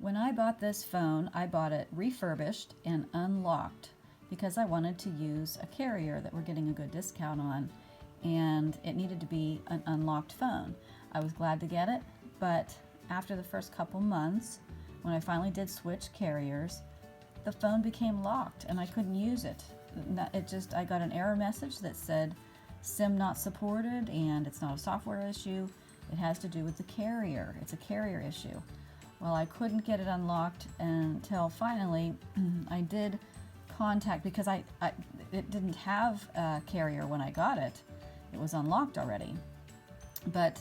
When I bought this phone, I bought it refurbished and unlocked because I wanted to use a carrier that we're getting a good discount on, and it needed to be an unlocked phone. I was glad to get it, but after the first couple months, when I finally did switch carriers, the phone became locked and I couldn't use it. I got an error message that said SIM not supported, and it's not a software issue. It has to do with the carrier. It's a carrier issue. Well, I couldn't get it unlocked until finally I did contact, because it didn't have a carrier when I got it. It was unlocked already. But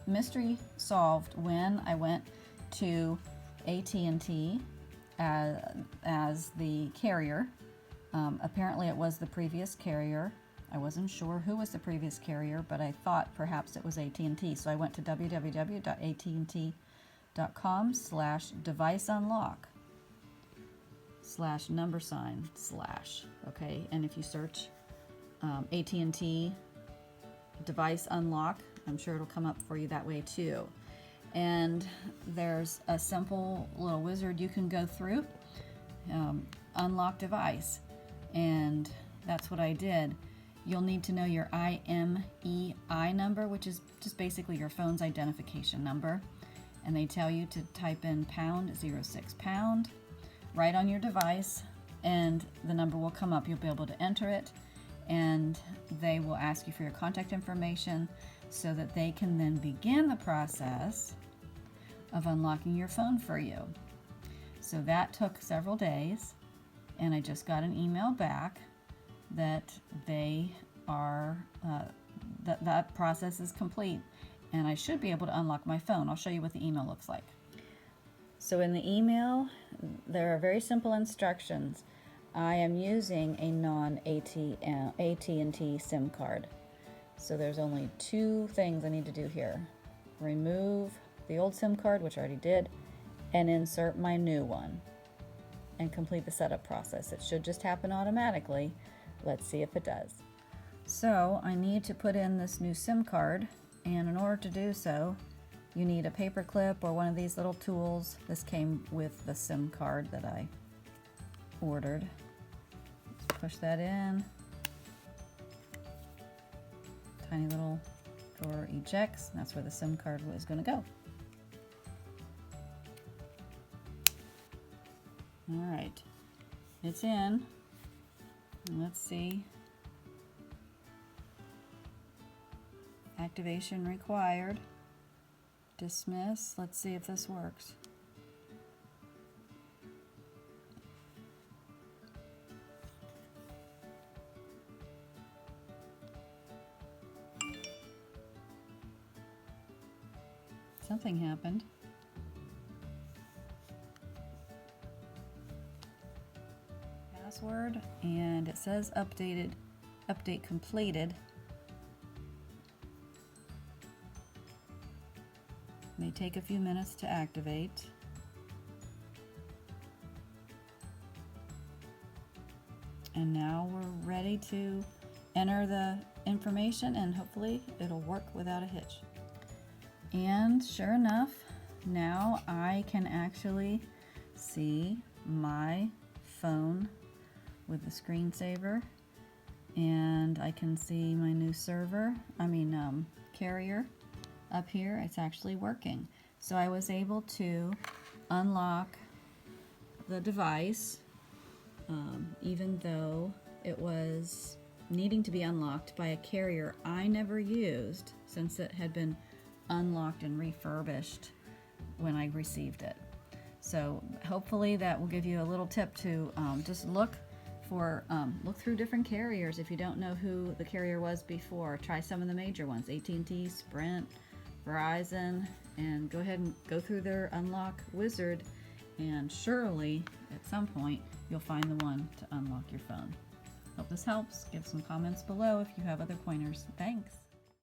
mystery solved when I went to AT&T as the carrier. Apparently it was the previous carrier. I wasn't sure who was the previous carrier, but I thought perhaps it was AT&T. So I went to www.att.com/device/unlock/#/. Okay, and if you search AT&T device unlock, I'm sure it'll come up for you that way too. And there's a simple little wizard you can go through, unlock device, and that's what I did. You'll need to know your IMEI number, which is just basically your phone's identification number. And they tell you to type in #06# right on your device, and the number will come up. You'll be able to enter it, and they will ask you for your contact information so that they can then begin the process of unlocking your phone for you. So that took several days, and I just got an email back that they are that process is complete, and I should be able to unlock my phone. I'll show you what the email looks like. So in the email, there are very simple instructions. I am using a non-AT&T SIM card. So there's only two things I need to do here. Remove the old SIM card, which I already did, and insert my new one and complete the setup process. It should just happen automatically. Let's see if it does. So I need to put in this new SIM card, and in order to do so, you need a paper clip or one of these little tools. This came with the SIM card that I ordered. Push that in. Tiny little drawer ejects, and that's where the SIM card was going to go. All right, it's in. Let's see. Activation required. Dismiss. Let's see if this works. Something happened. Password, and it says update completed. May take a few minutes to activate. And now we're ready to enter the information, and hopefully it'll work without a hitch. And sure enough, now I can actually see my phone with the screensaver, and I can see my new carrier up here. It's actually working. So I was able to unlock the device, even though it was needing to be unlocked by a carrier I never used, since it had been unlocked and refurbished when I received it. So hopefully that will give you a little tip to just look through different carriers. If you don't know who the carrier was before, try some of the major ones, AT&T, Sprint, Verizon, and go ahead and go through their unlock wizard, and surely at some point you'll find the one to unlock your phone. Hope this helps. Give some comments below if you have other pointers. Thanks.